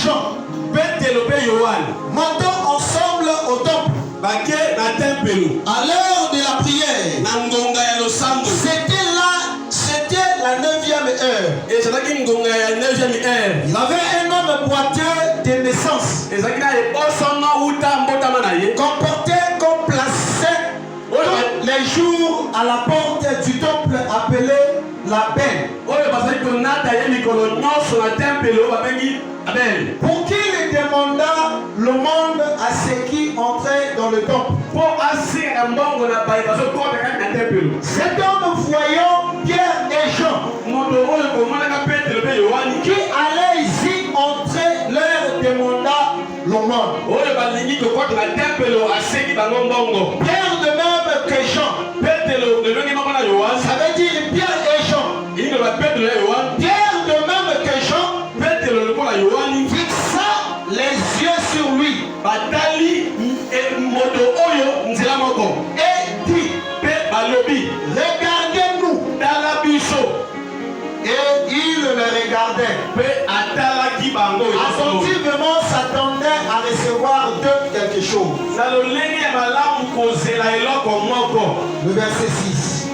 Jean, montons ensemble au temple. À l'heure de la prière, c'était la 9e heure. Il avait un homme boiteux de naissance qu'on portait, qu'on plaçait les jours à la porte du temple appelé la benne. Pour qu'il demanda le monde à ceux qui entraient dans le temple. Cet homme voyant Pierre et Jean qui allaient ici entrer, leur demanda le monde. Pierre de même que Jean. Ça veut dire Pierre et Jean. Pierre de même que Jean fixa les yeux sur lui et dit, regardez-nous. Et il le regardait. Attentivement s'attendait à recevoir de quelque chose. Le verset 6.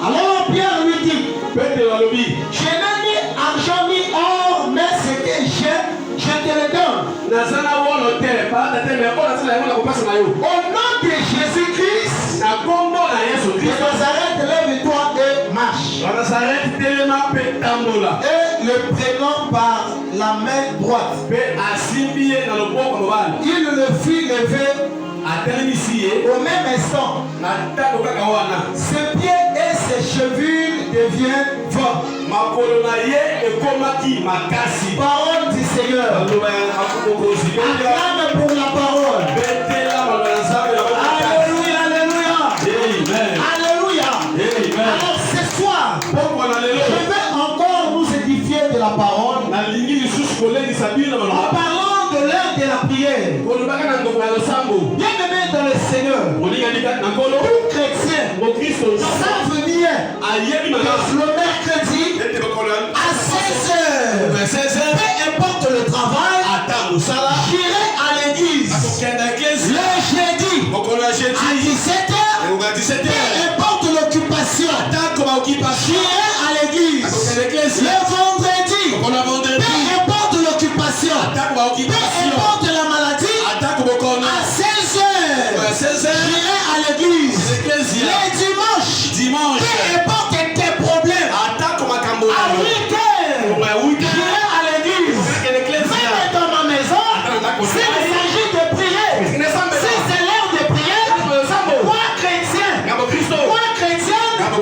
Alors Pierre lui dit, je n'ai ni argent ni or, mais ce que j'ai, je te le donne. Au nom de Jésus-Christ de Nazareth, lève-toi et marche. Et le prenant par la main droite, il le fit lever. Au même instant, ses pieds et ses chevilles deviennent forts. Parole du Seigneur. Acclame pour la parole. Alléluia, alléluia. Alléluia. Alors ce soir, je vais encore nous édifier de la parole. En parlant de l'heure de la prière. Bien-aimés dans le Seigneur, tout chrétien savent bien le mercredi à 16h, peu importe le travail, j'irai à l'église le jeudi à 17h, peu importe l'occupation, j'irai à l'église le vendredi, peu importe l'occupation, peu importe la maladie, à 16h, j'irai à l'église. Les dimanches, peu importe tes problèmes, à 8h, j'irai à l'église. Même dans ma maison, s'il s'agit de prier, si c'est l'heure de prier, moi chrétien,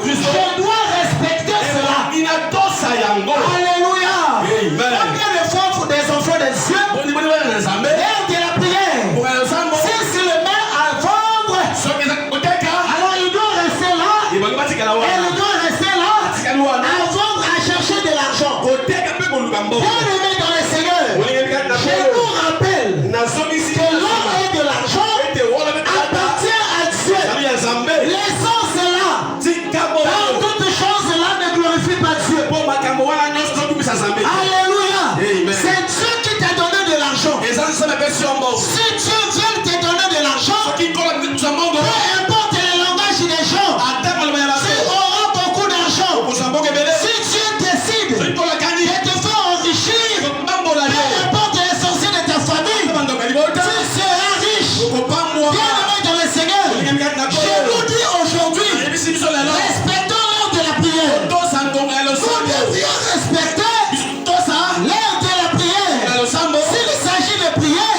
je dois respecter cela. Alléluia. Combien de fois des enfants des cieux, l'heure de la prière, si c'est le maire à vendre, alors il doit rester là, et il doit rester là à vendre, à chercher de l'argent. Bien-aimé dans le Seigneur, je vous rappelle que l'or et de l'argent appartient à Dieu. L'essence est là. Dans toutes choses là ne glorifie pas Dieu. Alléluia. C'est Dieu qui t'a donné de l'argent. Si Dieu vient te donner de l'argent, peu importe le langage des gens, tu auras beaucoup d'argent. Si Dieu décide de te faire enrichir, peu importe les sorciers de ta famille, tu seras riche. Bien-aimé dans le Seigneur, je vous dis aujourd'hui, respectons l'heure de la prière. Nous devions respecter l'heure de la prière. S'il s'agit de prier,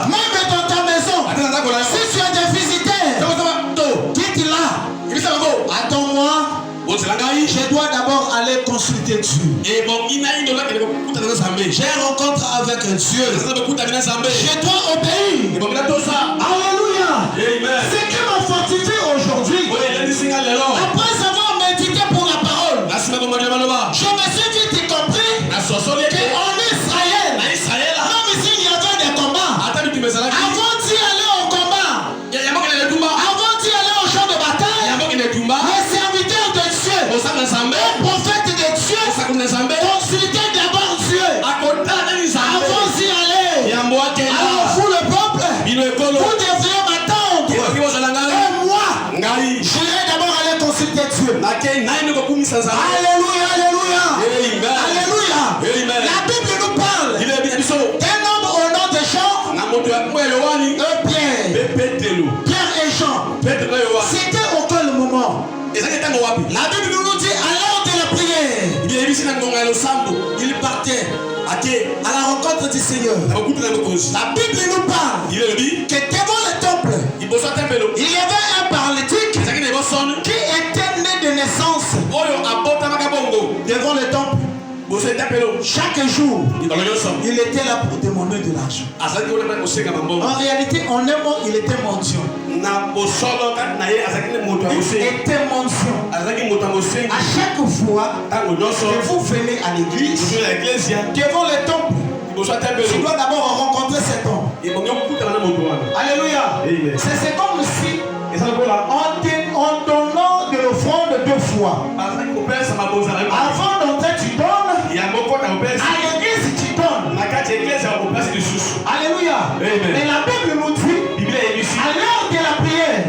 même dans ta maison, si tu as des visiteurs, quitte-la. Attends-moi. Je dois d'abord aller consulter Dieu. J'ai rencontre avec Dieu. Je dois obéir. Alléluia. Ce qui m'a fortifié aujourd'hui, après avoir médité pour la parole, je me suis vite compris qu'en Israël, même s'il y avait des combats, avant d'y aller au combat, avant d'y aller au champ de bataille, les serviteurs de Dieu, les prophètes de Dieu, consultaient d'abord Dieu avant Dieu. Alléluia, alléluia. Amen. Alléluia. Amen. La Bible nous parle d'un homme au nom de Jean et Pierre et Jean. C'était au quel moment? La Bible nous dit à l'heure de la prière, il partait à la rencontre du Seigneur. La Bible nous parle que devant le temple, il y avait un paralytique qui était né de naissance devant le temple. Chaque jour, il était là pour demander de l'argent. En réalité, en un mot, il était mendiant. Il était mendiant. À chaque fois que vous venez à l'église, devant le temple, tu dois d'abord rencontrer cet homme. Alléluia. C'est comme si en donnant de l'offrande 2 fois. Avant d'entrer, tu donnes. À l'église, tu donnes. Alléluia. Mais la Bible nous dit, à l'heure de la prière,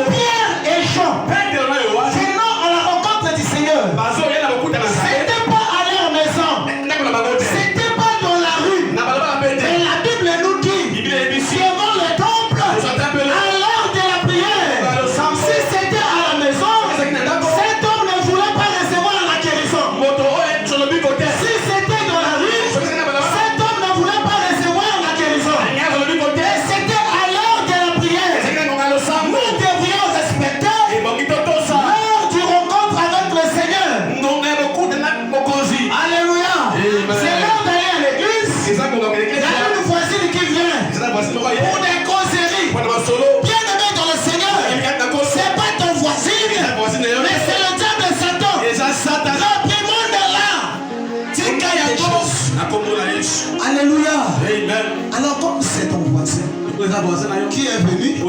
Pierre et Jean, venant à la rencontre du Seigneur, c'était pas à leur maison, c'était pas dans la rue. Mais la Bible nous dit, devant le temple, à l'heure de la prière, si c'était à la maison, cet homme ne voulait pas recevoir la guérison. Si c'était dans la rue, cet homme ne voulait pas recevoir la guérison. Et c'était à l'heure de la prière. Nous devrions respecter l'heure du rencontre avec le Seigneur. Alléluia. C'est l'heure d'aller à l'église. Il y a une voisine qui vient pour des causeries. Bien aimé dans le Seigneur, c'est pas ton voisine, mais c'est le diable Satan. Réprimande là. Alléluia. Alors comme c'est ton voisin qui est venu, tu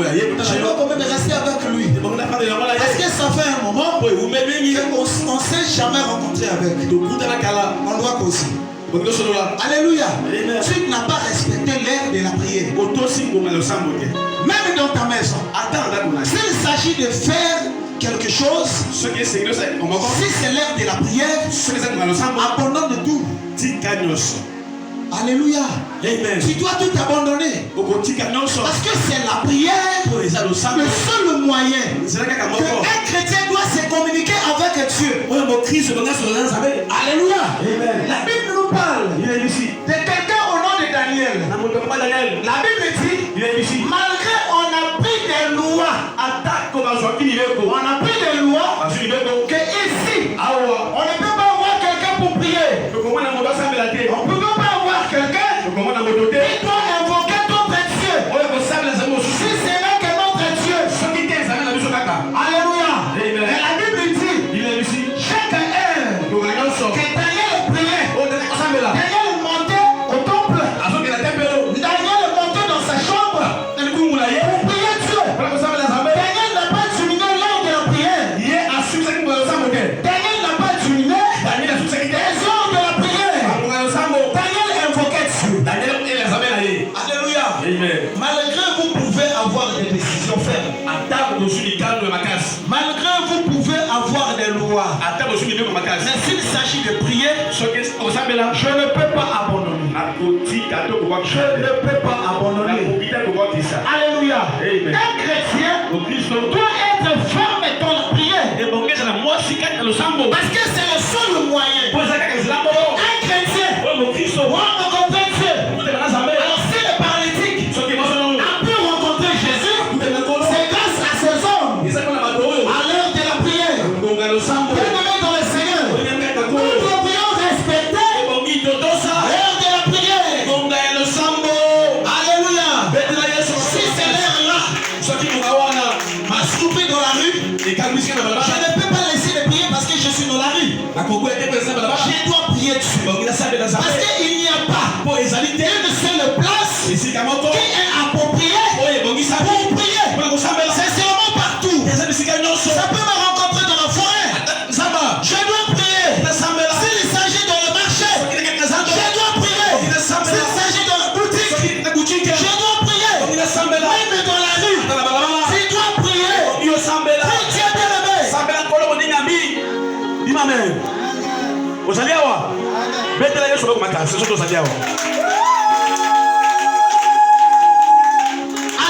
dois quand même rester avec lui. Parce que ça fait un moment qu'on ne s'est jamais rencontré avec. On doit causer. Alléluia. Tu n'as pas respecté l'heure de la prière. Même dans ta maison, s'il s'agit de faire quelque chose, si c'est l'heure de la prière, abandonne de tout. Alléluia. Tu dois tout abandonner. Parce que c'est la prière le seul moyen qu'un chrétien doit se communiquer avec Dieu. Alléluia. La Bible nous parle de quelqu'un au nom de Daniel. La Bible dit, malgré on a pris des lois, on a pris des lois que ici, on ne peut pas avoir quelqu'un pour prier. On ne peut pas avoir quelqu'un qui doit invoquer d'autres dieux. Si c'est là que notre Dieu. Alléluia. Et la Bible dit, chaque heure que Daniel priait, Daniel montait au temple. Daniel montait dans sa chambre pour prier Dieu. Daniel n'a pas diminué l'heure de la prière. Daniel n'a pas diminué les heures de la prière. Daniel invoquait Dieu. Alléluia. Malgré vous pouvez avoir des décisions fermes. Malgré vous pouvez avoir des lois. Mais s'il s'agit de prier, je ne peux pas abandonner. Je ne peux pas abandonner. Alléluia. Un chrétien doit être ferme dans la prière. Parce que c'est le seul moyen. Un chrétien doit rencontrer Dieu. Alors si le paralytique a pu rencontrer Jésus, c'est grâce à ces hommes. À l'heure de la prière. Bien-aimé dans le Seigneur, nous devrions respecter l'heure de la prière. Alléluia. Si c'est l'heure là,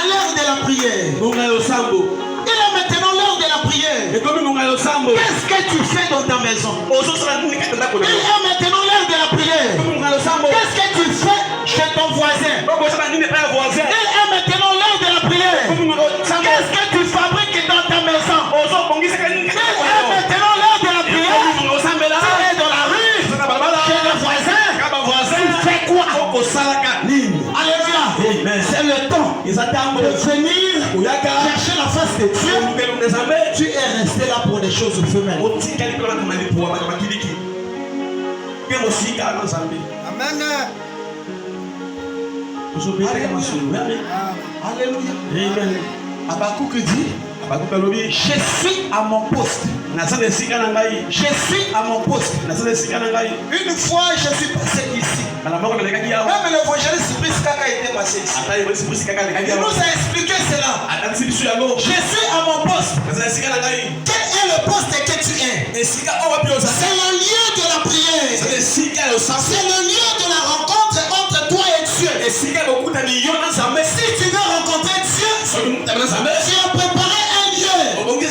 l'heure de la prière. Il est maintenant l'heure de la prière. Qu'est-ce que tu fais dans ta maison? Il est maintenant l'heure de la prière. Qu'est-ce que tu fais chez ton voisin? Il est maintenant l'heure de la prière. Qu'est-ce que tu fabriques dans ta maison? Il est maintenant l'heure de la prière. Tu es dans la rue, chez le voisin. Tu fais quoi? Alléluia. C'est le temps de venir chercher la face de Dieu. Tu es resté là pour des choses éphémères. Amen. Alléluia. Habakkuk dit, je suis à mon poste. Je suis à mon poste. Une fois, je suis passé ici. Même l'évangéliste Brice Kaka était passé ici. Il nous a expliqué cela. Je suis à mon poste. Quel est le poste que tu es? C'est le lieu de la prière. C'est le lieu de la rencontre entre toi et Dieu. Si tu veux rencontrer Dieu, tu as préparé un lieu que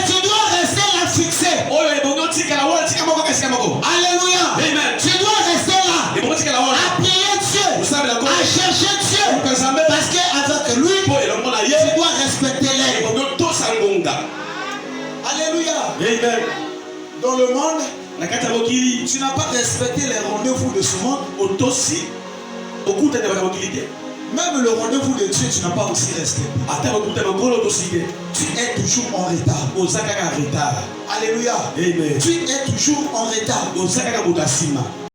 tu dois rester là fixé. Alléluia. Tu dois rester là à prier Dieu, à chercher Dieu, parce qu'avec lui, tu dois respecter l'aide. Alléluia. Dans le monde, tu n'as pas respecté les rendez-vous de ce monde. Même le rendez-vous de Dieu, tu n'as pas aussi respecté. Tu es toujours en retard. Alléluia. Tu es toujours en retard.